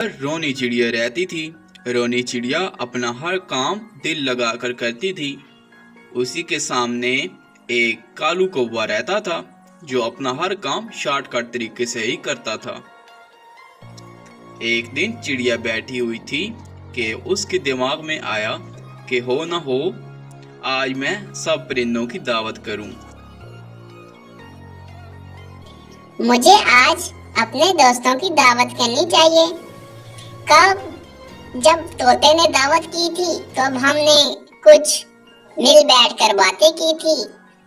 रोनी चिड़िया रहती थी। रोनी चिड़िया अपना हर काम दिल लगाकर करती थी। उसी के सामने एक कालू कौवा रहता था जो अपना हर काम शॉर्टकट तरीके से ही करता था। एक दिन चिड़िया बैठी हुई थी कि उसके दिमाग में आया कि हो न हो आज मैं सब परिंदों की दावत करूं। मुझे आज अपने दोस्तों की दावत करनी चाहिए। कब जब तोते ने दावत की थी तब हमने कुछ मिल बैठ कर बातें की थी।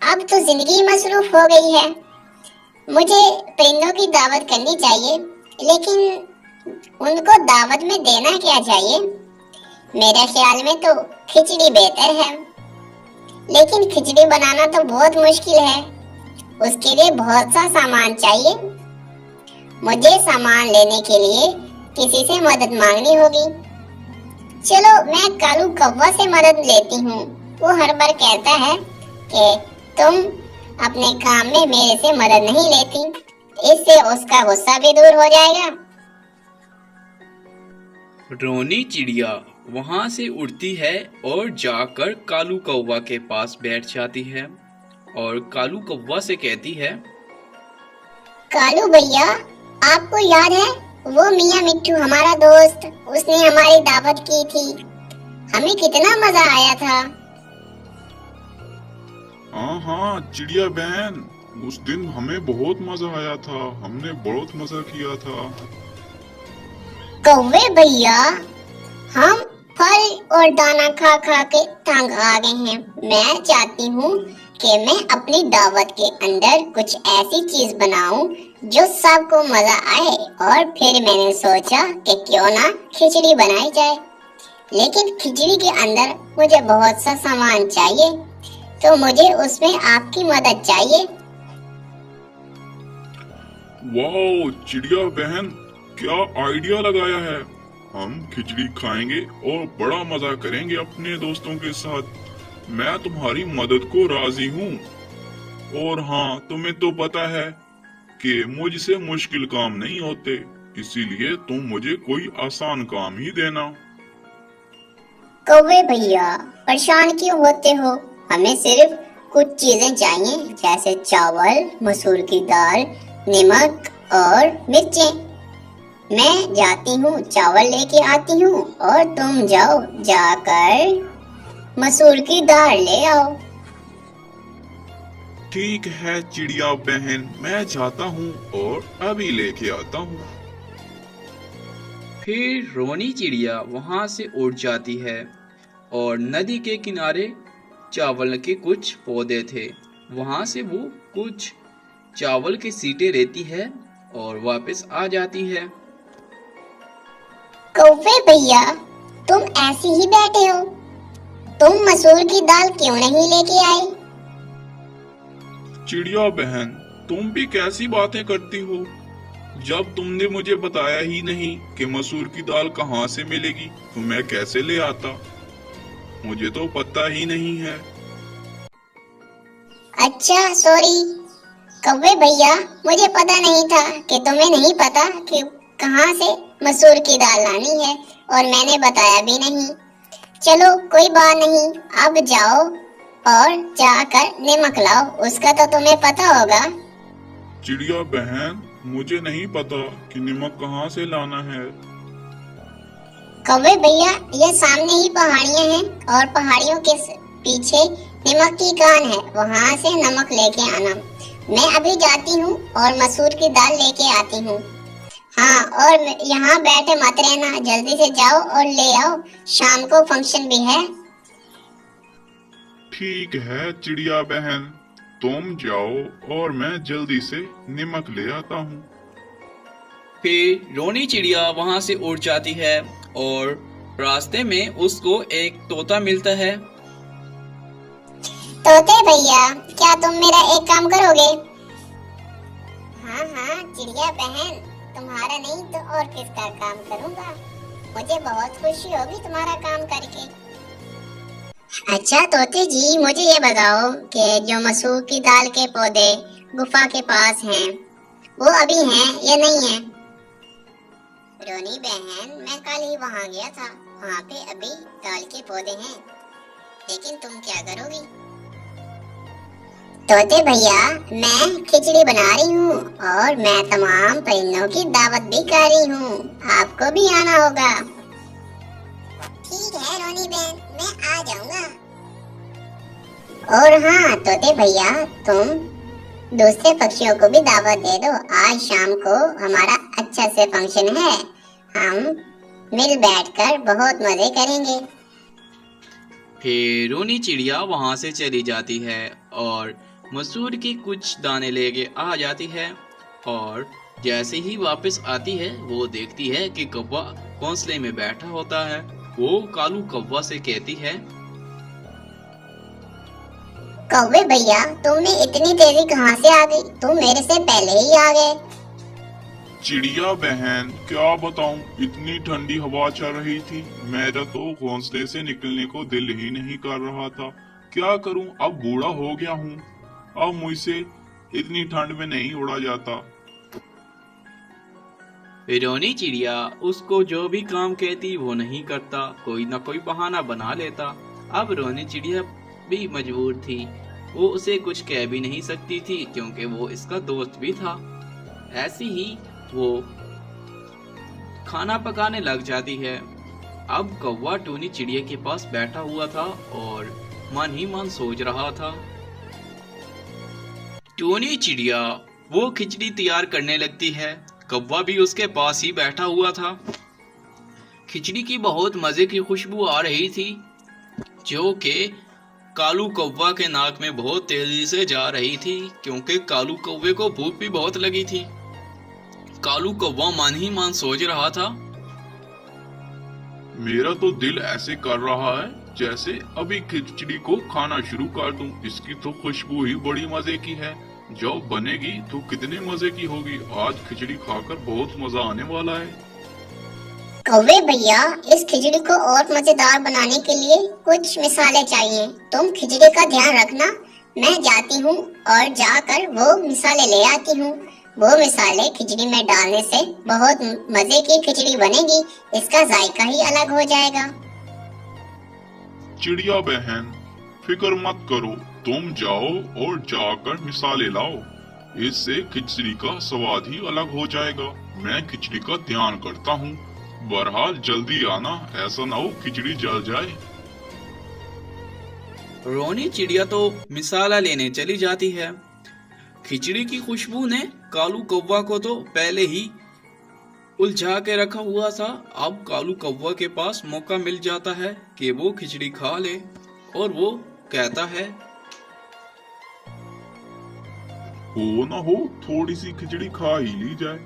अब तो जिंदगी मसरूफ हो गई है। मुझे परिंदों की दावत करनी चाहिए, लेकिन उनको दावत में देना क्या चाहिए? मेरे ख्याल में तो खिचड़ी बेहतर है, लेकिन खिचड़ी बनाना तो बहुत मुश्किल है। उसके लिए बहुत सा सामान चाहिए। मुझे सामान लेने के लिए किसी से मदद मांगनी होगी। चलो मैं कालू कौवा से मदद लेती हूँ। वो हर बार कहता है कि तुम अपने काम में मेरे से मदद नहीं लेती। इससे उसका गुस्सा भी दूर हो जाएगा। रोनी चिड़िया वहां से उड़ती है और जाकर कालू कौवा के पास बैठ जाती है और कालू कौवा से कहती है, कालू भैया, आपको याद है वो मियाँ मिट्ठू हमारा दोस्त, उसने हमारी दावत की थी। हमें कितना मजा आया था। हाँ हाँ चिड़िया बहन, उस दिन हमें बहुत मजा आया था। हमने बहुत मजा किया था। कौवे भैया, हम फल और दाना खा खा के तंग आ गए हैं। मैं चाहती हूँ कि मैं अपनी दावत के अंदर कुछ ऐसी चीज बनाऊं जो सबको मजा आए। और फिर मैंने सोचा कि क्यों ना खिचड़ी बनाई जाए, लेकिन खिचड़ी के अंदर मुझे बहुत सा सामान चाहिए, तो मुझे उसमें आपकी मदद चाहिए। वाह चिड़िया बहन, क्या आइडिया लगाया है। हम खिचड़ी खाएंगे और बड़ा मजा करेंगे अपने दोस्तों के साथ। मैं तुम्हारी मदद को राजी हूँ। और हाँ, तुम्हें तो पता है कि मुझसे मुश्किल काम नहीं होते, इसीलिए तुम मुझे कोई आसान काम ही देना। कौवे भैया, परेशान क्यों होते हो? हमें सिर्फ कुछ चीजें चाहिए, जैसे चावल, मसूर की दाल, नमक और मिर्चें। मैं जाती हूँ, चावल लेके आती हूँ और तुम जाओ, जाकर मसूर की दाल ले आओ। ठीक है चिड़िया बहन, मैं जाता हूँ और अभी लेके आता हूँ। फिर रोनी चिड़िया वहां से उड़ जाती है और नदी के किनारे चावल के कुछ पौधे थे, वहां से वो कुछ चावल के सीटे लेती है और वापस आ जाती है। कौवे भैया, तुम ऐसे ही बैठे हो? तुम मसूर की दाल क्यों नहीं लेके आए? चिड़िया बहन, तुम भी कैसी बातें करती हो? जब तुमने मुझे बताया ही नहीं कि मसूर की दाल कहाँ से मिलेगी, तो मैं कैसे ले आता? मुझे तो पता ही नहीं है। अच्छा सॉरी कौवे भैया, मुझे पता नहीं था कि तुम्हें नहीं पता कि कहाँ से मसूर की दाल लानी है, और मैंने बताया भी नहीं। चलो कोई बात नहीं, अब जाओ और जाकर नमक लाओ, उसका तो तुम्हें पता होगा। चिड़िया बहन, मुझे नहीं पता कि नमक कहाँ से लाना है। कौवे भैया, ये सामने ही पहाड़ियाँ हैं और पहाड़ियों के पीछे नमक की कान है, वहाँ से नमक लेके आना। मैं अभी जाती हूँ और मसूर की दाल लेके आती हूँ। हाँ, और यहाँ बैठे मत रहना, जल्दी से जाओ और ले आओ, शाम को फंक्शन भी है। ठीक है चिड़िया बहन, तुम जाओ और मैं जल्दी से नमक ले आता हूँ। फिर रोनी चिड़िया वहां से उड़ जाती है और रास्ते में उसको एक तोता मिलता है। तोते भैया, क्या तुम मेरा एक काम करोगे? हाँ हाँ चिड़िया बहन, तुम्हारा नहीं तो और किसका काम करूँगा। मुझे बहुत खुशी होगी तुम्हारा काम करके। अच्छा तोते जी, मुझे ये बताओ कि जो मसूर की दाल के पौधे गुफा के पास हैं, वो अभी हैं या नहीं है? रोनी बहन, मैं कल ही वहाँ गया था। वहाँ पे अभी दाल के पौधे हैं, लेकिन तुम क्या करोगी? तोते भैया, मैं खिचड़ी बना रही हूँ और मैं तमाम परिंदों की दावत भी कर रही हूँ। आपको भी आना होगा। ठीक है रोनी बहन, मैं आ जाऊंगा। और हाँ तोते भैया, तुम दूसरे पक्षियों को भी दावत दे दो। आज शाम को हमारा अच्छा से फंक्शन है। हम मिल बैठकर बहुत मजे करेंगे। फिर रोनी चिड़िया वहां से चली जाती है और मसूर के कुछ दाने लेके आ जाती है। और जैसे ही वापस आती है वो देखती है कि कौवा घोंसले में बैठा होता है। वो कालू कौवा से कहती है, कौवे भैया, तुमने इतनी तेजी कहाँ से आ गई? तुम मेरे से पहले ही आ गए। चिड़िया बहन, क्या बताऊं, इतनी ठंडी हवा चल रही थी, मेरा तो घोंसले से निकलने को दिल ही नहीं कर रहा था। क्या करूं, अब बूढ़ा हो गया हूं, अब मुझसे इतनी ठंड में नहीं उड़ा जाता। रोनी चिड़िया उसको जो भी काम कहती वो नहीं करता, कोई ना कोई बहाना बना लेता। अब रोनी चिड़िया भी मजबूर थी, वो उसे कुछ कह भी नहीं सकती थी क्योंकि वो इसका दोस्त भी था। ऐसी ही वो खाना पकाने लग जाती है। अब कौवा टूनी चिड़िया के पास बैठा हुआ था और मन ही मन सोच रहा था। टूनी चिड़िया वो खिचड़ी तैयार करने लगती है। कौवा भी उसके पास ही बैठा हुआ था। खिचड़ी की बहुत मजे की खुशबू आ रही थी, जो कि कालू कौवा के नाक में बहुत तेजी से जा रही थी, क्योंकि कालू कौवे को भूख भी बहुत लगी थी। कालू कौवा मन ही मन सोच रहा था, मेरा तो दिल ऐसे कर रहा है जैसे अभी खिचड़ी को खाना शुरू कर दूं। इसकी तो खुशबू ही बड़ी मजे की है। जब बनेगी तो कितने मजे की होगी। आज खिचड़ी खाकर बहुत मजा आने वाला है। कौवे भैया, इस खिचड़ी को और मजेदार बनाने के लिए कुछ मिसालें चाहिए। तुम खिचड़ी का ध्यान रखना, मैं जाती हूँ और जाकर वो मिसालें ले आती हूँ। वो मिसालें खिचड़ी में डालने से बहुत मजे की खिचड़ी बनेगी। इसका जायका ही अलग हो जाएगा। चिड़िया बहन, फिक्र मत करो, तुम जाओ और जाकर मिसालें लाओ। इससे खिचड़ी का स्वाद ही अलग हो जाएगा। मैं खिचड़ी का ध्यान करता हूँ। बहरहाल जल्दी आना, ऐसा ना हो खिचड़ी जल जाए। रोनी चिड़िया तो मिसाला लेने चली जाती है। खिचड़ी की खुशबू ने कालू कौवा को तो पहले ही उलझा के रखा हुआ था। अब कालू कौवा के पास मौका मिल जाता है कि वो खिचड़ी खा ले, और वो कहता है, हो ना हो थोड़ी सी खिचड़ी खा ही ली जाए।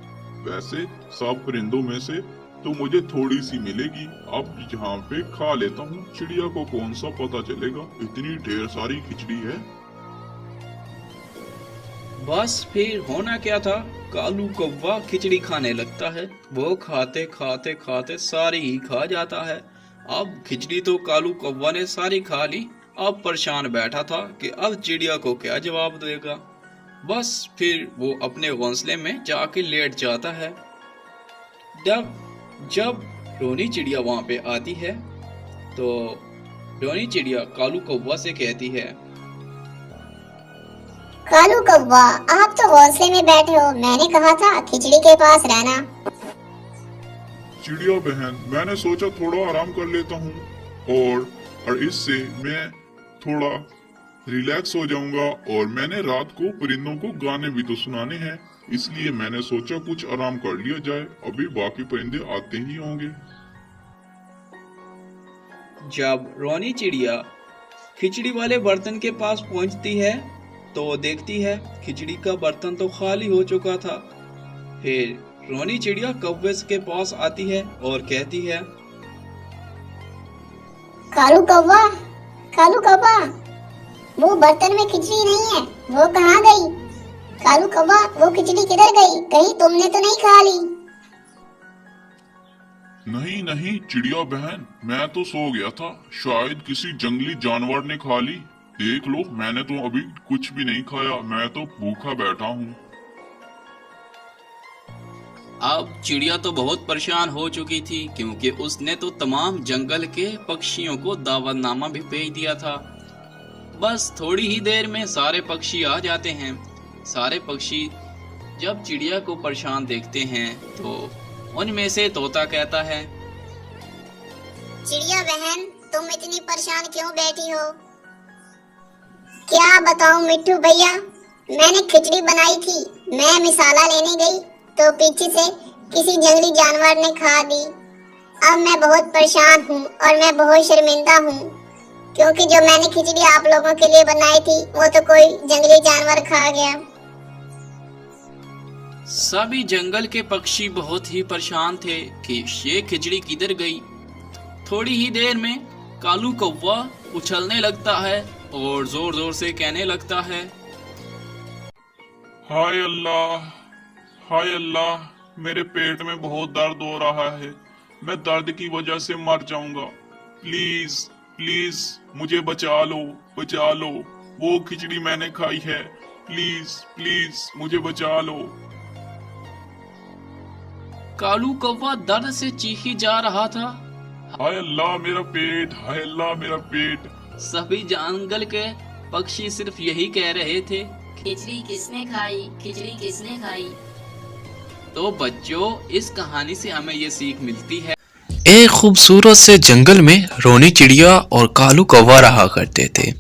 वैसे सब परिंदों में से तो मुझे थोड़ी सी मिलेगी। अब यहाँ पे खा लेता हूँ, चिड़िया को कौन सा पता चलेगा, इतनी ढेर सारी खिचड़ी है। बस फिर होना क्या था, कालू कौवा खिचड़ी खाने लगता है। वो खाते खाते खाते सारी ही खा जाता है। अब खिचड़ी तो कालू कौवा ने सारी खा ली। अब परेशान बैठा था कि अब चिड़िया को क्या जवाब देगा। बस फिर वो अपने घोंसले में जाके लेट जाता है। जब रोनी चिड़िया वहां पे आती है तो रोनी चिड़िया कालू कौवा से कहती है, कालू कौवा, आप तो घोंसले में बैठे हो, मैंने कहा था खिचड़ी के पास रहना। चिड़िया बहन, मैंने सोचा थोड़ा आराम कर लेता हूँ और इससे मैं थोड़ा रिलैक्स हो जाऊंगा। और मैंने रात को परिंदों को गाने भी तो सुनाने हैं, इसलिए मैंने सोचा कुछ आराम कर लिया जाए। अभी बाकी परिंदे आते ही होंगे। जब रोनी चिड़िया खिचड़ी वाले बर्तन के पास पहुंचती है तो देखती है खिचड़ी का बर्तन तो खाली हो चुका था। फिर रोनी चिड़िया कौवे के पास आती है और कहती है, कालू कौवा, वो बर्तन में खिचड़ी नहीं है, वो कहाँ गई? कालू कौवा, वो खिचड़ी किधर गई? कहीं तुमने तो नहीं खा ली? नहीं नहीं चिड़िया बहन, मैं तो सो गया था, शायद किसी जंगली जानवर ने खा ली। देख लो, मैंने तो अभी कुछ भी नहीं खाया, मैं तो भूखा बैठा हूँ। अब चिड़िया तो बहुत परेशान हो चुकी थी, क्योंकि उसने तो तमाम जंगल के पक्षियों को दावतनामा भी भेज दिया था। बस थोड़ी ही देर में सारे पक्षी आ जाते हैं। सारे पक्षी जब चिड़िया को परेशान देखते हैं तो उनमें से तोता कहता है, चिड़िया बहन, तुम इतनी परेशान क्यों बैठी हो? क्या बताऊं मिट्टू भैया, मैंने खिचड़ी बनाई थी। मैं मसाला लेने गई तो पीछे से किसी जंगली जानवर ने खा दी। अब मैं बहुत परेशान हूँ और मैं बहुत शर्मिंदा हूँ, क्योंकि जो मैंने खिचड़ी आप लोगों के लिए बनाई थी वो तो कोई जंगली जानवर खा गया। सभी जंगल के पक्षी बहुत ही परेशान थे कि ये खिचड़ी किधर गई। थोड़ी ही देर में कालू कौवा उछलने लगता है और जोर जोर से कहने लगता है, हाय अल्लाह, हाय अल्लाह, मेरे पेट में बहुत दर्द हो रहा है। मैं दर्द की वजह से मर जाऊंगा। प्लीज प्लीज मुझे बचा लो, बचा लो। वो खिचड़ी मैंने खाई है। प्लीज प्लीज मुझे बचा लो। कालू कौवा दर्द से चीखी जा रहा था। हाय अल्लाह मेरा पेट, हाय अल्लाह मेरा पेट। सभी जंगल के पक्षी सिर्फ यही कह रहे थे, खिचड़ी किसने खाई, खिचड़ी किसने खाई। तो बच्चों, इस कहानी से हमें ये सीख मिलती है, एक खूबसूरत से जंगल में रोनी चिड़िया और कालू कौवा रहा करते थे।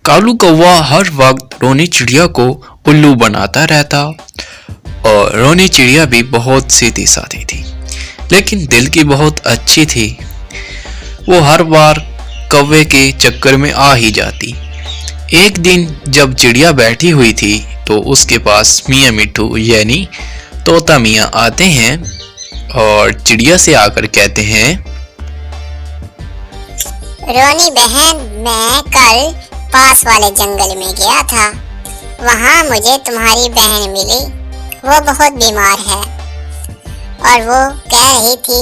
कालू कौवा हर वक्त रोनी चिड़िया को उल्लू बनाता रहता और रोनी चिड़िया भी बहुत सीधी साधी थी, लेकिन दिल की बहुत अच्छी थी। वो हर बार कौवे के चक्कर में आ ही जाती। एक दिन जब चिड़िया बैठी हुई थी तो उसके पास मियाँ मिट्ठू यानी तोता मियाँ आते हैं और चिड़िया से आकर कहते हैं, रोनी बहन, मैं कल पास वाले जंगल में गया था। वहाँ मुझे तुम्हारी बहन मिली। वो बहुत बीमार है और वो कह रही थी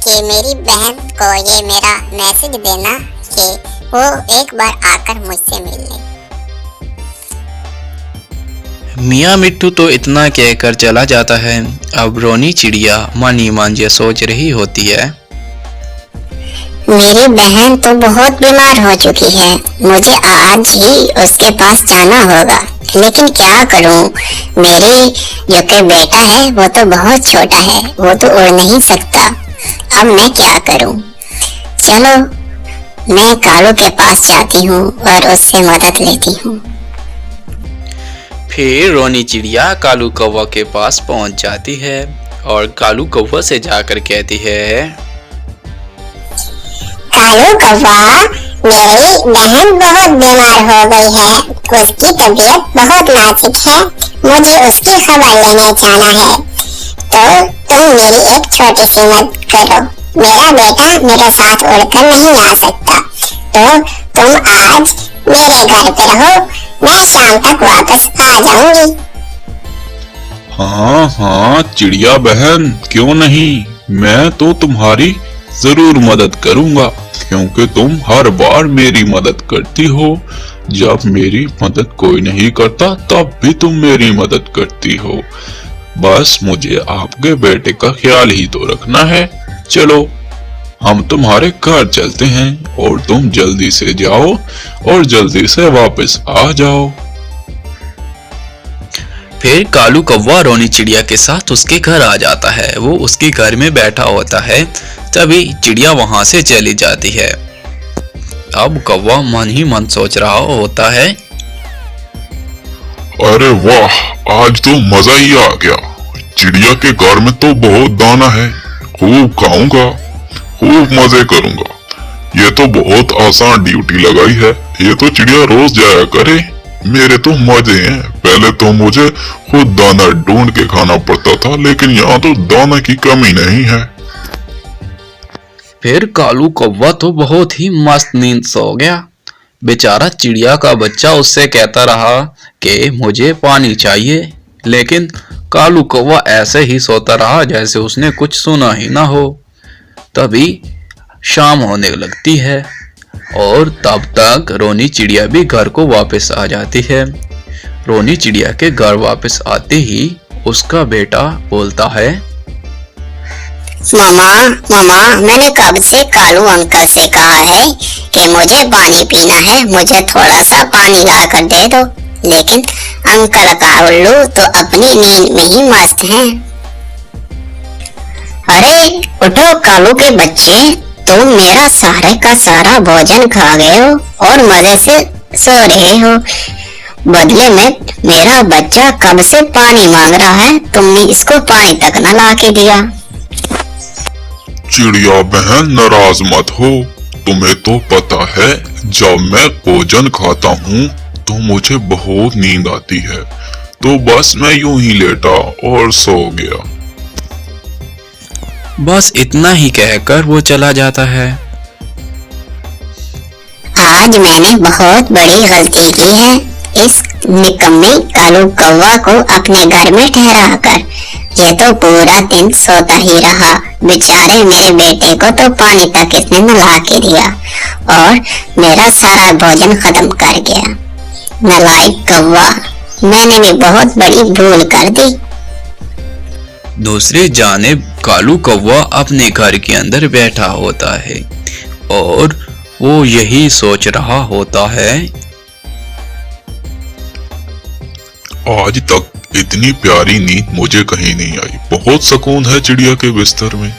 कि मेरी बहन को ये मेरा मैसेज देना कि वो एक बार आकर मुझसे मिल ले। मियाँ मिट्ठू तो इतना कहकर चला जाता है। अब रोनी चिड़िया मन ही मन ये सोच रही होती है, मेरी बहन तो बहुत बीमार हो चुकी है, मुझे आज ही उसके पास जाना होगा, लेकिन क्या करूं? मेरे जो कि बेटा है वो तो बहुत छोटा है, वो तो उड़ नहीं सकता। अब मैं क्या करूं? चलो मैं कालू के पास जाती हूँ और उससे मदद लेती हूँ। फिर रोनी चिड़िया कालू कौवा के पास पहुंच जाती है और कालू कौवा से जाकर कहती है, कालू कौवा, मेरी बहन बहुत बीमार हो गई है, उसकी तबीयत बहुत नाजुक है, मुझे उसकी खबर लेने जाना है। तो तुम मेरी एक छोटी सी मदद करो। मेरा बेटा मेरे साथ उड़कर नहीं आ सकता, तो तुम आज मेरे घर पे रहो, मैं शाम तक वापस आ जाऊंगी। हाँ हाँ चिड़िया बहन, क्यों नहीं, मैं तो तुम्हारी जरूर मदद करूंगा, क्योंकि तुम हर बार मेरी मदद करती हो। जब मेरी मदद कोई नहीं करता तब भी तुम मेरी मदद करती हो। बस मुझे आपके बेटे का ख्याल ही तो रखना है। चलो हम तुम्हारे घर चलते हैं और तुम जल्दी से जाओ और जल्दी से वापस आ जाओ। फिर कालू कौवा रोनी चिड़िया के साथ उसके घर आ जाता है। वो उसके घर में बैठा होता है, तभी चिड़िया वहां से चली जाती है। अब कौवा मन ही मन सोच रहा होता है, अरे वाह, आज तो मजा ही आ गया। चिड़िया के घर में तो बहुत दाना है, खूब खाऊंगा, खूब मजे करूंगा। ये तो बहुत आसान ड्यूटी लगाई है, ये तो चिड़िया रोज जाया करे। मेरे तो मजे हैं। पहले तो मुझे खुद दाना ढूंढ के खाना पड़ता था, लेकिन यहाँ तो दाना की कमी नहीं है। फिर कालू कौवा तो बहुत ही मस्त नींद सो गया। बेचारा चिड़िया का बच्चा उससे कहता रहा कि मुझे पानी चाहिए, लेकिन कालू कौवा ऐसे ही सोता रहा जैसे उसने कुछ सुना ही ना हो। तभी शाम होने लगती है और तब तक रोनी चिड़िया भी घर को वापस आ जाती है। रोनी चिड़िया के घर वापस आते ही उसका बेटा बोलता है, मामा मामा, मैंने कब से कालू अंकल से कहा है कि मुझे पानी पीना है, मुझे थोड़ा सा पानी ला कर दे दो, लेकिन अंकल का उल्लू तो अपनी नींद में ही मस्त हैं। अरे उठो कालू के बच्चे, तुम मेरा सारे का सारा भोजन खा गए हो और मजे से सो रहे हो। बदले में मेरा बच्चा कब से पानी मांग रहा है, तुमने इसको पानी तक न ला के दिया। चिड़िया बहन नाराज मत हो, तुम्हें तो पता है जब मैं भोजन खाता हूँ तो मुझे बहुत नींद आती है, तो बस मैं यूं ही लेटा और सो गया। बस इतना ही कहकर वो चला जाता है। आज मैंने बहुत बड़ी गलती की है, इस निकम्मे कालू कौवा को अपने घर में ठहरा कर। ये तो पूरा दिन सोता ही रहा, बेचारे मेरे बेटे को तो पानी तक इसने न ला के दिया और मेरा सारा भोजन खत्म कर गया। नालायक कौवा, मैंने भी बहुत बड़ी भूल कर दी। दूसरी जानिब कालू कौवा अपने घर के अंदर बैठा होता है और वो यही सोच रहा होता है, आज तक इतनी प्यारी नींद मुझे कहीं नहीं आई। बहुत सुकून है चिड़िया के बिस्तर में।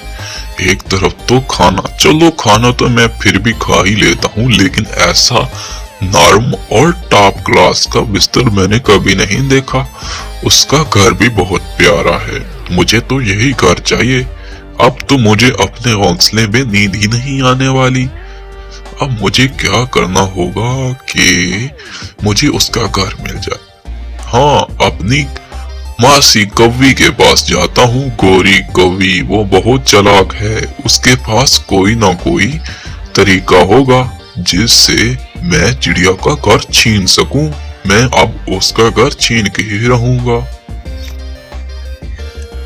एक तरफ तो खाना, चलो खाना तो मैं फिर भी खा ही लेता हूँ, लेकिन ऐसा नरम और टॉप क्लास का बिस्तर मैंने कभी नहीं देखा। उसका घर भी बहुत प्यारा है, मुझे तो यही घर चाहिए। अब तो मुझे अपने हौसले में नींद ही नहीं आने वाली। अब मुझे क्या करना होगा कि मुझे उसका घर मिल जाए। हाँ, अपनी मासी कौवी के पास जाता हूँ। गोरी कौवी वो बहुत चालाक है, उसके पास कोई ना कोई तरीका होगा जिससे मैं चिड़िया का घर छीन सकूं। मैं अब उसका घर छीन के ही रहूंगा।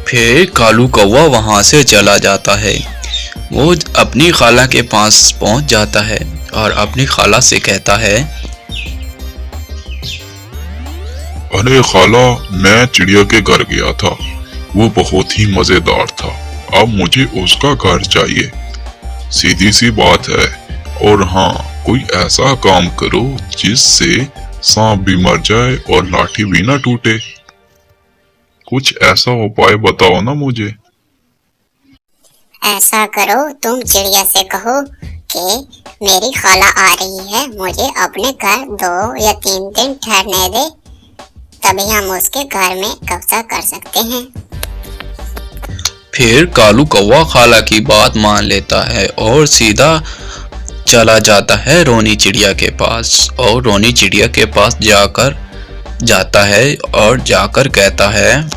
फिर कालू कौवा वहां से चला जाता है। वो अपनी खाला के पास पहुंच जाता है और अपनी खाला से कहता है, अरे खाला, मैं चिड़िया के घर गया था, वो बहुत ही मजेदार था। अब मुझे उसका घर चाहिए, सीधी सी बात है। और हाँ, कोई ऐसा काम करो जिससे सांप भी मर जाए और लाठी भी ना टूटे। कुछ ऐसा उपाय बताओ ना मुझे। ऐसा करो, तुम चिड़िया से कहो कि मेरी खाला आ रही है, मुझे अपने घर 2 या 3 दिन ठहरने दे, तभी हम उसके घर में कब्जा कर सकते हैं। फिर कालू कौवा खाला की बात मान लेता है और सीधा चला जाता है रोनी चिड़िया के पास। और रोनी चिड़िया के पास जाता है और जाकर कहता है,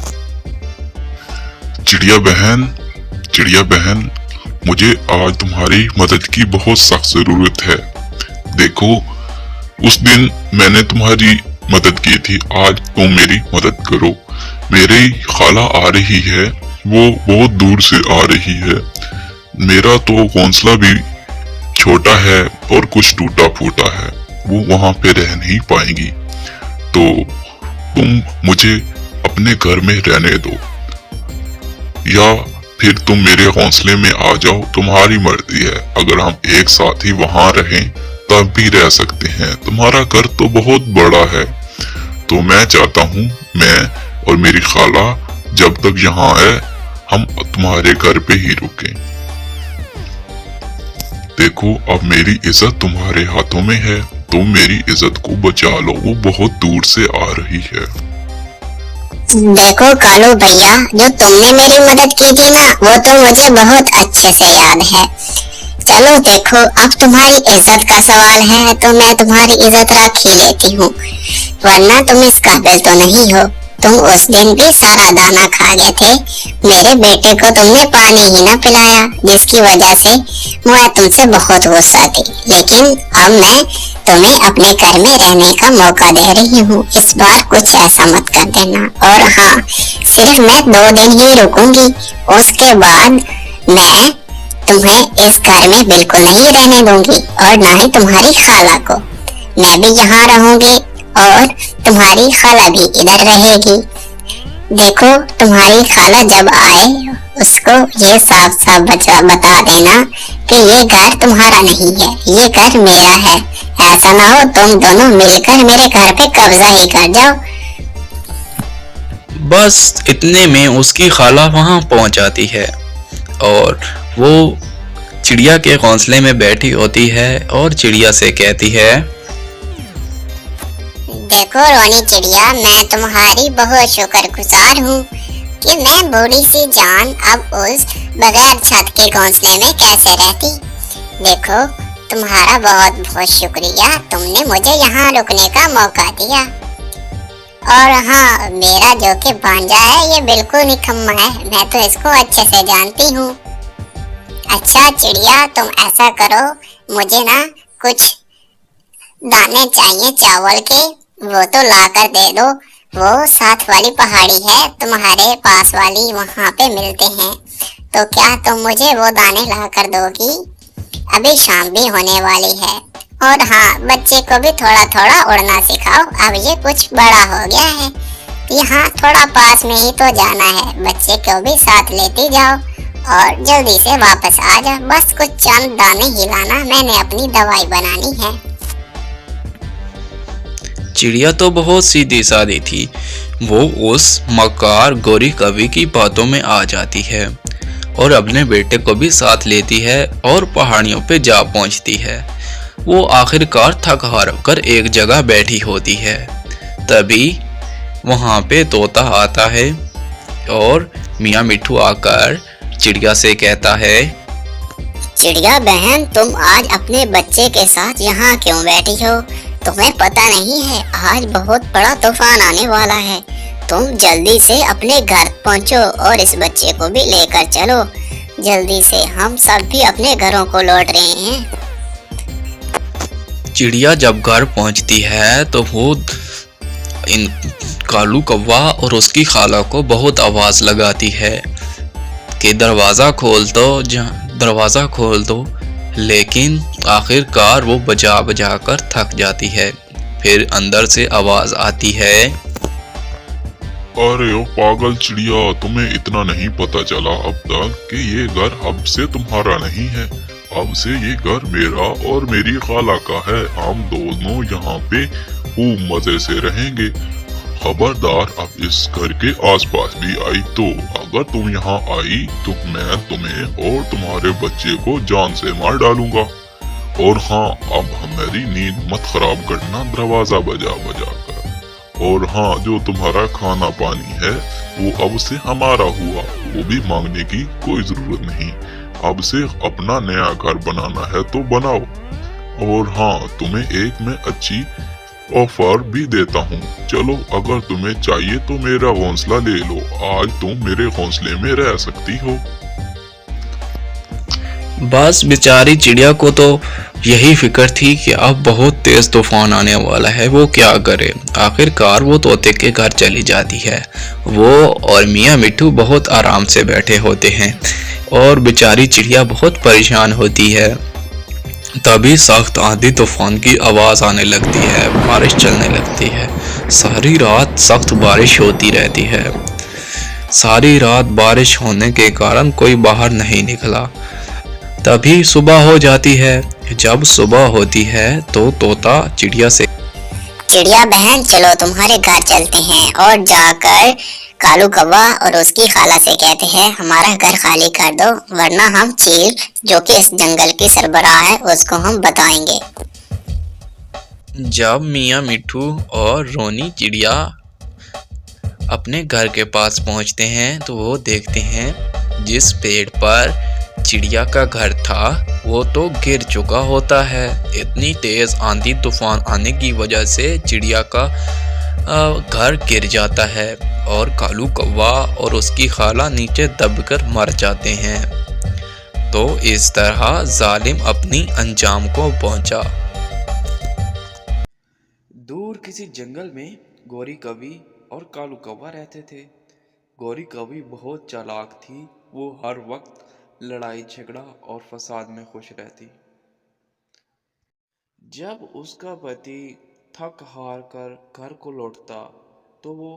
चिड़िया बहन, मुझे आज तुम्हारी मदद की बहुत सख्त जरूरत है। देखो, उस दिन मैंने तुम्हारी मदद की थी, आज तुम मेरी मदद करो। मेरी खाला आ रही है, वो बहुत दूर से आ रही है। मेरा तो घोंसला भी छोटा है और कुछ टूटा फूटा है, वो वहां पे रह नहीं पाएंगी, तो तुम मुझे अपने घर में रहने दो या फिर तुम मेरे घोंसले में आ जाओ, तुम्हारी मर्जी है। अगर हम एक साथ ही वहां रहें तब भी रह सकते हैं। तुम्हारा घर तो बहुत बड़ा है, तो मैं चाहता हूँ मैं और मेरी खाला जब तक यहाँ है हम तुम्हारे घर पे ही रुकें। देखो, अब मेरी इज्जत तुम्हारे हाथों में है, तुम मेरी इज्जत को बचा लो, वो बहुत दूर से आ रही है। देखो कालू भैया, जो तुमने मेरी मदद की थी ना, वो तो मुझे बहुत अच्छे से याद है। चलो देखो, अब तुम्हारी इज्जत का सवाल है तो मैं तुम्हारी इज्जत रख ही लेती हूँ, वरना तुम इस काबिल तो नहीं हो। तुम उस दिन भी सारा दाना खा गए थे, मेरे बेटे को तुमने पानी ही ना पिलाया, जिसकी वजह से मुझे तुमसे बहुत गुस्सा थी। लेकिन अब मैं तुम्हें अपने घर में रहने का मौका दे रही हूँ, इस बार कुछ ऐसा मत कर देना। और हाँ, सिर्फ मैं 2 दिन ही रुकूंगी, उसके बाद मैं तुम्हें इस घर में बिल्कुल नहीं रहने दूंगी और ना ही तुम्हारी खाला को। मैं भी यहाँ रहूंगी और तुम्हारी खाला भी इधर रहेगी। देखो, तुम्हारी खाला जब आए उसको ये साफ साफ बता देना कि ये घर तुम्हारा नहीं है, ये घर मेरा है। ऐसा ना हो तुम दोनों मिलकर मेरे घर पे कब्जा ही कर जाओ। बस इतने में उसकी खाला वहां पहुंच जाती है और वो चिड़िया के घोंसले में बैठी होती है और चिड़िया से कहती है, देखो रोनी चिड़िया, मैं तुम्हारी बहुत शुक्रगुजार हूँ कि मैं बूढ़ी सी जान अब उस बगैर छत के घोंसले में कैसे रहती। देखो, तुम्हारा बहुत बहुत शुक्रिया, तुमने मुझे यहाँ रुकने का मौका दिया। और हाँ, मेरा जो कि भांजा है ये बिल्कुल निकम्मा है, मैं तो इसको अच्छे से जानती हूँ। अच्छा चिड़िया, तुम ऐसा करो, मुझे ना कुछ दाने चाहिए चावल के, वो तो ला कर दे दो। वो साथ वाली पहाड़ी है तुम्हारे पास वाली, वहाँ पे मिलते हैं। तो क्या तुम मुझे वो दाने ला कर दोगी? अभी शाम भी होने वाली है। और हाँ, बच्चे को भी थोड़ा थोड़ा उड़ना सिखाओ, अब ये कुछ बड़ा हो गया है। यहाँ थोड़ा पास में ही तो जाना है, बच्चे को भी साथ लेती जाओ और जल्दी से वापस आ जाओ। बस कुछ चंद दाने हिलाना, मैंने अपनी दवाई बनानी है। चिड़िया तो बहुत सीधी सादी थी। वो उस मक्कार गोरी कवि की बातों में आ जाती है और अपने बेटे को भी साथ लेती है और पहाड़ियों पे जा पहुंचती है। वो आखिरकार थक हार कर एक जगह बैठी होती है। तभी वहां पे तोता आता है और मियाँ मिट्ठू आकर चिड़िया से कहता है, चिड़िया बहन, तुम आज अपने बच्चे के साथ यहाँ क्यों बैठी हो? तुम्हें पता नहीं है आज बहुत बड़ा तूफान आने वाला है। तुम जल्दी से अपने घर पहुँचो और इस बच्चे को भी लेकर चलो। जल्दी से, हम सब भी अपने घरों को लौट रहे हैं। चिड़िया जब घर पहुंचती है तो वो इन कालू कौवा और उसकी खाला को बहुत आवाज लगाती है कि दरवाजा खोल दो, लेकिन आखिरकार वो बजा बजा कर थक जाती है। फिर अंदर से आवाज आती है, अरे ओ पागल चिड़िया, तुम्हें इतना नहीं पता चला अब तक कि ये घर अब से तुम्हारा नहीं है। अब से ये घर मेरा और मेरी खाला का है। हम दोनों यहाँ पे खूब मजे से रहेंगे। खबरदार अब इस घर के आसपास भी आई तो, अगर तुम यहाँ आई तो मैं तुम्हें और तुम्हारे बच्चे को जान से मार डालूंगा। और हाँ, अब हमारी नींद मत खराब करना दरवाजा बजा बजा कर। और हाँ, जो तुम्हारा खाना पानी है वो अब से हमारा हुआ, वो भी मांगने की कोई जरूरत नहीं। अब से अपना नया घर बनाना है तो बनाओ। और हाँ, तुम्हें एक मैं अच्छी ऑफर भी देता हूँ। चलो, अगर तुम्हें चाहिए तो मेरा घोंसला ले लो। आज तुम मेरे घोंसले में रह सकती हो। बस बेचारी चिड़िया को तो यही फिक्र थी कि अब बहुत तेज तूफान आने वाला है, वो क्या करे। आखिरकार वो तोते के घर चली जाती है। वो और मियाँ मिट्ठू बहुत आराम से बैठे होते हैं और बेचारी चिड़िया बहुत परेशान होती है। तभी सख्त आंधी तूफान की आवाज आने लगती है, बारिश चलने लगती है। सारी रात सख्त बारिश होती रहती है। सारी रात बारिश होने के कारण कोई बाहर नहीं निकला। तभी सुबह हो जाती है। जब सुबह होती है तो तोता चिड़िया से, चिड़िया बहन, चलो तुम्हारे घर चलते हैं और जाकर कालू कौवा और उसकी खाला से कहते हैं हमारा घर खाली कर दो, वरना हम चील जो कि इस जंगल की सरबराह है उसको हम बताएंगे। जब मियाँ मिट्ठू और रोनी चिड़िया अपने घर के पास पहुंचते हैं तो वो देखते हैं जिस पेड़ पर चिड़िया का घर था वो तो गिर चुका होता है। इतनी तेज आंधी तूफान आने की वजह से चिड़िया का घर गिर जाता है और कालू कौवा और उसकी खाला नीचे दबकर मर जाते हैं। तो इस तरह जालिम अपनी अंजाम को पहुंचा। दूर किसी जंगल में गोरी कवि और कालू कौवा रहते थे। गोरी कवि बहुत चालाक थी। वो हर वक्त लड़ाई झगड़ा और फसाद में खुश रहती। जब उसका पति थक हार कर घर को लौटता तो वो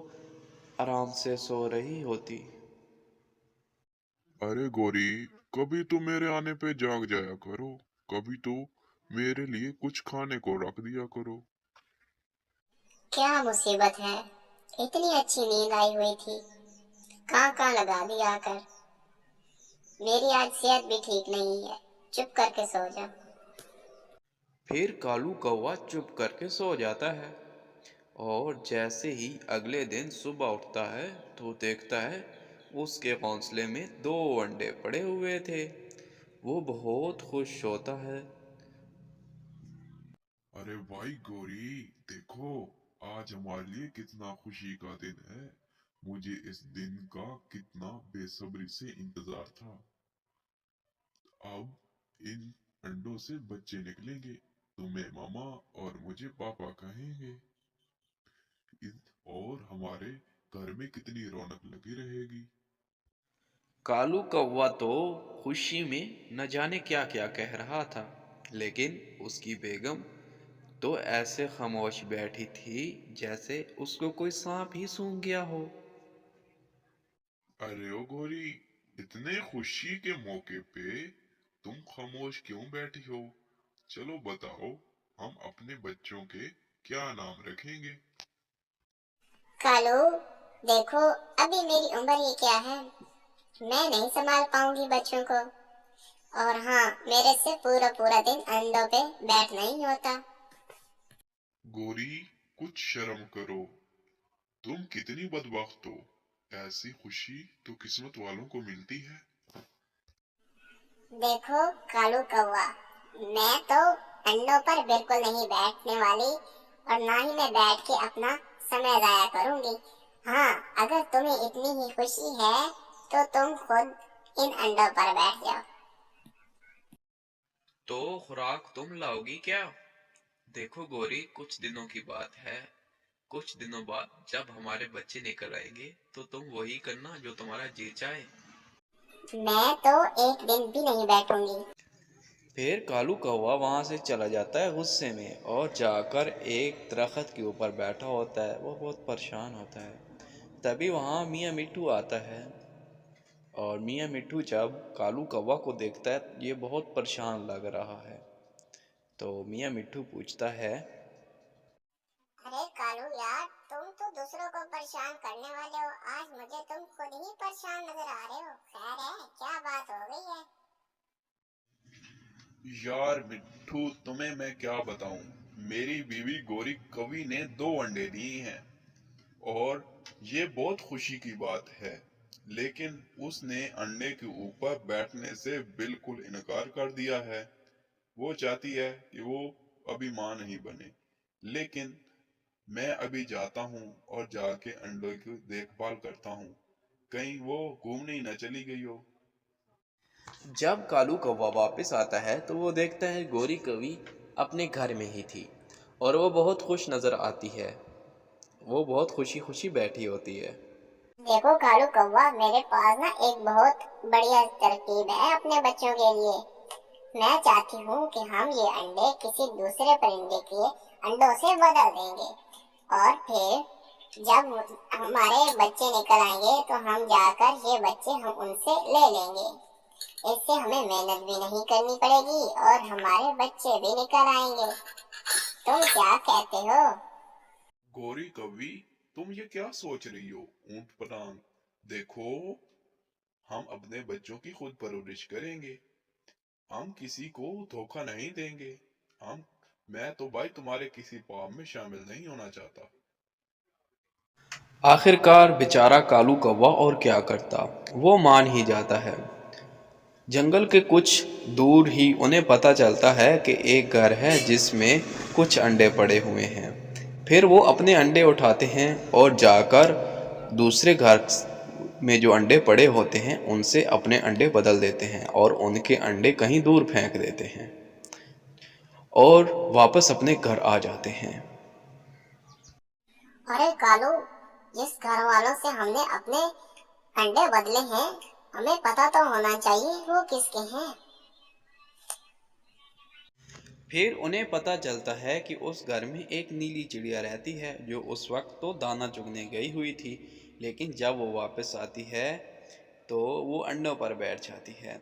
आराम से सो रही होती। अरे गोरी, कभी तो मेरे आने पे जाग जाया करो, कभी तो मेरे लिए कुछ खाने को रख दिया करो। क्या मुसीबत है, इतनी अच्छी नींद आई हुई थी, कहाँ लगा दी आकर। मेरी आज सेहत भी ठीक नहीं है, चुप करके सो जा। फिर कालू कौवा चुप करके सो जाता है और जैसे ही अगले दिन सुबह उठता है तो देखता है उसके घोंसले में 2 अंडे पड़े हुए थे। वो बहुत खुश होता है। अरे भाई गोरी, देखो, आज हमारे लिए कितना खुशी का दिन है। मुझे इस दिन का कितना बेसब्री से इंतजार था। अब इन अंडों से बच्चे निकलेंगे, तुम्हें मामा और मुझे पापा कहेंगे। और हमारे घर में कितनी रौनक लगी रहेगी। कालू कौवा तो खुशी में न जाने क्या क्या कह रहा था, लेकिन उसकी बेगम तो ऐसे खामोश बैठी थी जैसे उसको कोई सांप ही सूंघ गया हो। अरे ओ गोरी, इतने खुशी के मौके पे तुम खामोश क्यों बैठी हो? चलो बताओ, हम अपने बच्चों के क्या नाम रखेंगे? कालू, देखो, अभी मेरी उम्र ही क्या है, मैं नहीं संभाल पाऊंगी बच्चों को। और हाँ, मेरे से पूरा पूरा दिन अंडों पे बैठ नहीं होता। गोरी, कुछ शर्म करो, तुम कितनी बदबख्त हो। ऐसी खुशी तो किस्मत वालों को मिलती है। देखो कालू कौवा, मैं तो अंडों पर बिल्कुल नहीं बैठने वाली, और ना ही मैं बैठ के अपना समय जाया करूंगी। हाँ, अगर तुम्हें इतनी ही खुशी है तो तुम खुद इन अंडों पर बैठ जाओ। तो खुराक तुम लाओगी क्या? देखो गोरी, कुछ दिनों की बात है, कुछ दिनों बाद जब हमारे बच्चे निकल आएंगे तो तुम वही करना जो तुम्हारा जी चाहे। मैं तो एक दिन भी नहीं बैठूंगी। फिर कालू कौवा वहां से चला जाता है गुस्से में और जाकर एक दरख्त के ऊपर बैठा होता है। वो बहुत परेशान होता है। तभी वहां मियाँ मिट्ठू आता है और मियाँ मिट्ठू जब कालू कौवा को देखता है ये बहुत परेशान लग रहा है, तो मियाँ मिट्ठू पूछता है। अरे कालू यार, तुम तो दूसरों को परेशान करने वाले हो, आज मुझे तुम खुद ही परेशान नजर आ रहे हो। खैर है, क्या बात हो गई है? यार मिट्ठू, तुम्हें मैं क्या बताऊं, मेरी बीवी गोरी कवि ने 2 अंडे दिए हैं और ये बहुत खुशी की बात है। लेकिन उसने अंडे के ऊपर बैठने से बिल्कुल इनकार कर दिया है। वो चाहती है कि वो अभी मां नहीं बने। लेकिन मैं अभी जाता हूँ और जाके अंडों की देखभाल करता हूँ, कहीं वो घूमने ही न चली गई हो। जब कालू कौवा वापस आता है तो वो देखता है गोरी कवि अपने घर में ही थी और वो बहुत खुश नज़र आती है। वो बहुत खुशी खुशी बैठी होती है। देखो कालू कौवा, मेरे पास ना एक बहुत बढ़िया तरकीब है अपने बच्चों के लिए। मैं चाहती हूँ कि हम ये अंडे किसी दूसरे परिंदे के अंडों से बदल देंगे, और फिर जब हमारे बच्चे निकल आएंगे तो हम जाकर ये बच्चे हम उनसे ले लेंगे। इससे हमें मेहनत भी नहीं करनी पड़ेगी और हमारे बच्चे भी निकल आएंगे। तुम क्या कहते हो? गौरी कवि, तुम ये क्या सोच रही हो ऊंट पटांग? देखो, हम अपने बच्चों की खुद परवरिश करेंगे, हम किसी को धोखा नहीं देंगे। हम मैं तो भाई तुम्हारे किसी पाप में शामिल नहीं होना चाहता। आखिरकार बेचारा कालू कौवा और क्या करता, वो मान ही जाता है। जंगल के कुछ दूर ही उन्हें पता चलता है कि एक घर है जिसमें कुछ अंडे पड़े हुए हैं। फिर वो अपने अंडे उठाते हैं और जाकर दूसरे घर में जो अंडे पड़े होते हैं उनसे अपने अंडे बदल देते हैं और उनके अंडे कहीं दूर फेंक देते हैं और वापस अपने घर आ जाते हैं। अरे कालू, जिस घर वालों से हमने अपने अंडे बदले हैं, हमें पता तो होना चाहिए वो किसके हैं। फिर उन्हें पता चलता है कि उस घर में एक नीली चिड़िया रहती है जो उस वक्त तो दाना चुगने गई हुई थी, लेकिन जब वो वापस आती है तो वो अंडों पर बैठ जाती है।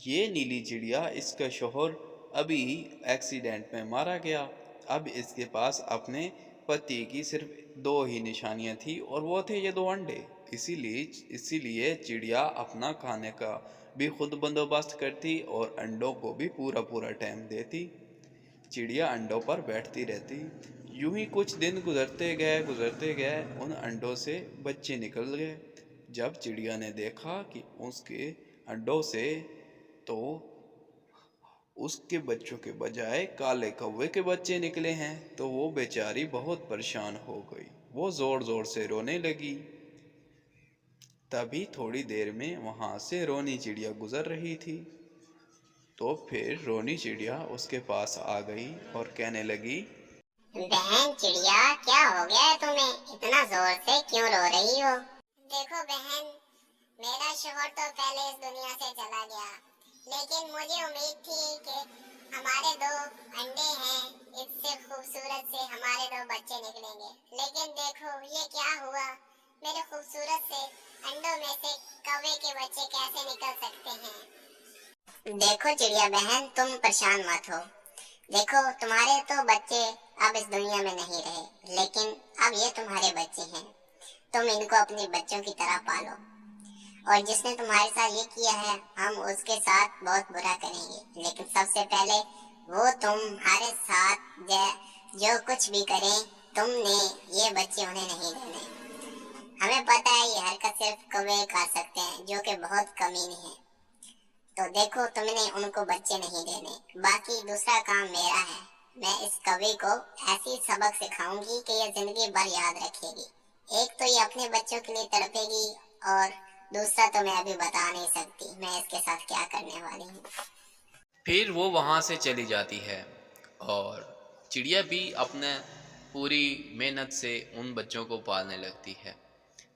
ये नीली चिड़िया, इसका शोहर अभी एक्सीडेंट में मारा गया। अब इसके पास अपने पति की सिर्फ 2 ही निशानियां थी और वो थे ये 2 अंडे। इसीलिए चिड़िया अपना खाने का भी खुद बंदोबस्त करती और अंडों को भी पूरा पूरा टाइम देती। चिड़िया अंडों पर बैठती रहती। यूं ही कुछ दिन गुजरते गए, उन अंडों से बच्चे निकल गए। जब चिड़िया ने देखा कि उसके अंडों से तो उसके बच्चों के बजाय काले कौवे के बच्चे निकले हैं, तो वो बेचारी बहुत परेशान हो गई। वो जोर जोर से रोने लगी। तभी थोड़ी देर में वहां से रोनी चिड़िया गुजर रही थी। तो फिर रोनी चिड़िया उसके पास आ गई और कहने लगी, बहन चिड़िया, क्या हो गया है तुम्हें? इतना जोर से क्यों रो रही हो? देखो बहन, मेरा शोहर तो पहले इस दुनिया से चला गया, लेकिन मुझे उम्मीद थी कि हमारे 2 अंडे हैं, इससे खूबसूरत से हमारे 2 बच्चे निकलेंगे। लेकिन देखो ये क्या हुआ, मेरे खूबसूरत से अंडों में से कौवे के बच्चे कैसे निकल सकते हैं? देखो चिड़िया बहन, तुम परेशान मत हो। देखो तुम्हारे तो बच्चे अब इस दुनिया में नहीं रहे, लेकिन अब ये तुम्हारे बच्चे हैं। तुम इनको अपने बच्चों की तरह पालो, और जिसने तुम्हारे साथ ये किया है हम उसके साथ बहुत बुरा करेंगे। लेकिन सबसे पहले वो तुम्हारे साथ जो कुछ भी करें, तुमने ये बच्चे उन्हें नहीं देने। हमें पता है ये हरकत सिर्फ कौवे कर सकते हैं, जो कि बहुत कमीनी है। तो देखो तुमने उनको बच्चे नहीं देने, बाकी दूसरा काम मेरा है। मैं इस कौवे को ऐसी सबक सिखाऊंगी कि ये जिंदगी भर याद रखेगी। एक तो ये अपने बच्चों के लिए तड़पेगी, और दूसरा तो मैं अभी बता नहीं सकती मैं इसके साथ क्या करने वाली हूँ। फिर वो वहाँ से चली जाती है और चिड़िया भी अपने पूरी मेहनत से उन बच्चों को पालने लगती है।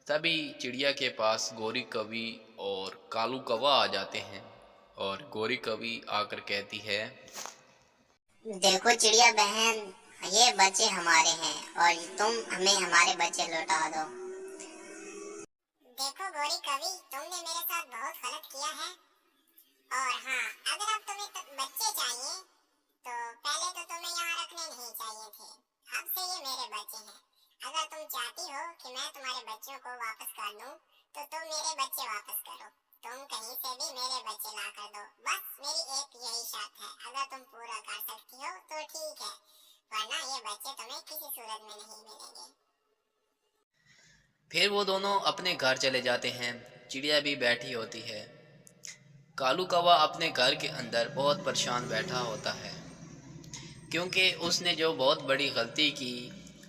तभी चिड़िया के पास गोरी कवि और कालू कौवा आ जाते हैं और गोरी कवि आकर कहती है, देखो चिड़िया बहन, ये बच्चे हमारे हैं और तुम हमें हमारे बच्चे लौटा दो। देखो गोरी कवि, तुमने मेरे साथ बहुत गलत किया है। और हाँ, अगर अब तुम्हें बच्चे चाहिए तो पहले तो तुम्हें यहाँ रखने नहीं चाहिए थे। अब से ये मेरे बच्चे हैं। अगर तुम चाहती हो कि मैं तुम्हारे बच्चों को वापस कर दूं, तो तुम मेरे बच्चे वापस करो। तुम कहीं से भी मेरे बच्चे ला कर दो। बस मेरी एक यही शर्त है, अगर तुम पूरा कर सकती हो तो ठीक है, वरना ये बच्चे तुम्हें किसी सूरत में नहीं मिलेंगे। फिर वो दोनों अपने घर चले जाते हैं। चिड़िया भी बैठी होती है। कालू कौवा अपने घर के अंदर बहुत परेशान बैठा होता है, क्योंकि उसने जो बहुत बड़ी गलती की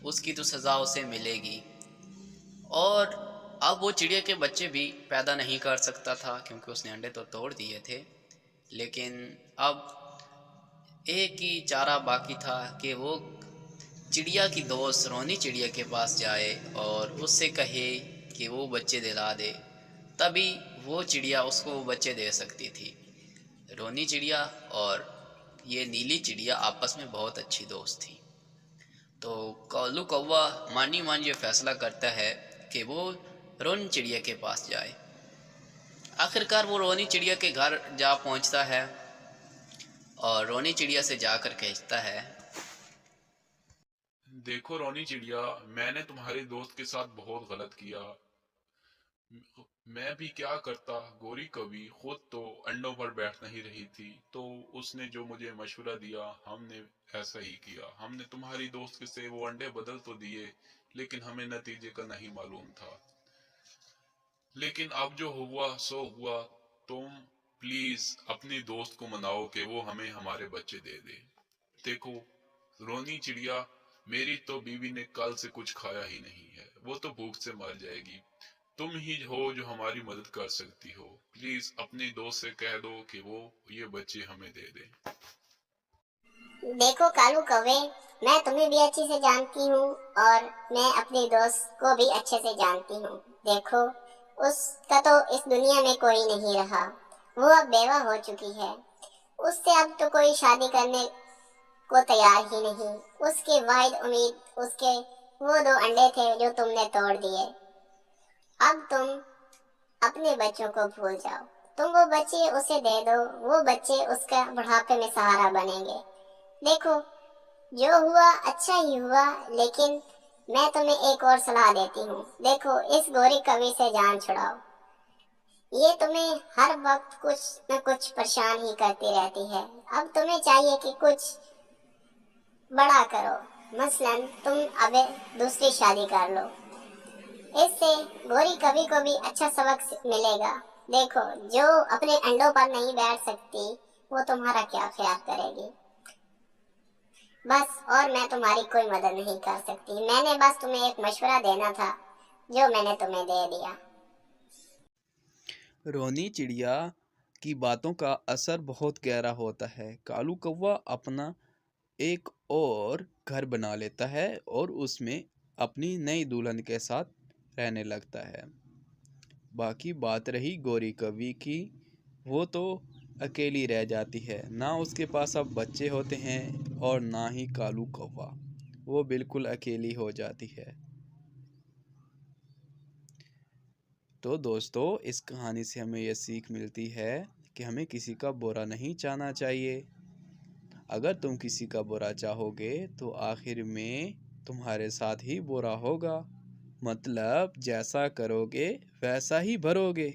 उसकी तो सज़ा उसे मिलेगी। और अब वो चिड़िया के बच्चे भी पैदा नहीं कर सकता था, क्योंकि उसने अंडे तो तोड़ दिए थे। लेकिन अब एक ही चारा बाकी था कि वो चिड़िया की दोस्त रोनी चिड़िया के पास जाए और उससे कहे कि वो बच्चे दिला दे। तभी वो चिड़िया उसको वो बच्चे दे सकती थी। रोनी चिड़िया और ये नीली चिड़िया आपस में बहुत अच्छी दोस्त थी। तो कालू कौवा मानी ये फैसला करता है कि वो रोनी चिड़िया के पास जाए। आखिरकार वो रोनी चिड़िया के घर जा पहुंचता है और रोनी चिड़िया से जाकर कहता है, देखो रोनी चिड़िया, मैंने तुम्हारे दोस्त के साथ बहुत गलत किया। मैं भी क्या करता। गोरी कवि खुद तो अंडों पर बैठ नहीं रही थी, तो उसने जो मुझे मशवरा दिया हमने ऐसा ही किया। हमने तुम्हारी दोस्त से वो अंडे बदल तो दिए, लेकिन हमें नतीजे का नहीं मालूम था। लेकिन अब जो हुआ सो हुआ। तुम प्लीज अपनी दोस्त को मनाओ कि वो हमें हमारे बच्चे दे दे। देखो रोनी चिड़िया, मेरी तो बीवी ने कल से कुछ खाया ही नहीं है, वो तो भूख से मर जाएगी। तुम ही हो जो हमारी मदद कर सकती हो। प्लीज अपनी दोस्त से कह दो कि वो ये बच्चे हमें दे दे। देखो कालू कौवे, मैं तुम्हें भी अच्छे से जानती हूँ और मैं अपने दोस्त को भी अच्छे से जानती हूँ। देखो उसका तो इस दुनिया में कोई नहीं रहा, वो अब बेवा हो चुकी है। उससे अब तो कोई शादी करने को तैयार ही नहीं। उसकी वाहिद उम्मीद उसके वो 2 अंडे थे जो तुमने तोड़ दिए। अब तुम अपने बच्चों को भूल जाओ, तुम वो बच्चे उसे दे दो, वो बच्चे उसका बुढ़ापे में सहारा बनेंगे। देखो, जो हुआ अच्छा ही हुआ, लेकिन मैं तुम्हें एक और सलाह देती हूँ। देखो, इस गोरी कवि से जान छुड़ाओ। ये तुम्हें हर वक्त कुछ न कुछ परेशान ही करती रहती है। अब तुम्हें चाहिए कि कुछ बड़ा करो, मसलन तुम अब दूसरी शादी कर लो। इससे गोरी कवि को भी अच्छा सबक मिलेगा। देखो, जो अपने अंडों पर नहीं बैठ सकती, वो तुम्हारा क्या ख्याल करेगी। बस, और मैं तुम्हारी कोई मदद नहीं कर सकती। मैंने बस तुम्हें एक मशवरा देना था, जो मैंने तुम्हें दे दिया। रोनी चिड़िया की बातों का असर बहुत गहरा होता है। कालू कौवा अपना एक और घर बना लेता है और उसमें अपनी नई दुल्हन के साथ रहने लगता है। बाकी बात रही गोरी कवि की, वो तो अकेली रह जाती है। ना उसके पास अब बच्चे होते हैं और ना ही कालू कौवा, वो बिल्कुल अकेली हो जाती है। तो दोस्तों, इस कहानी से हमें यह सीख मिलती है कि हमें किसी का बुरा नहीं चाहना चाहिए। अगर तुम किसी का बुरा चाहोगे तो आखिर में तुम्हारे साथ ही बुरा होगा। मतलब जैसा करोगे वैसा ही भरोगे।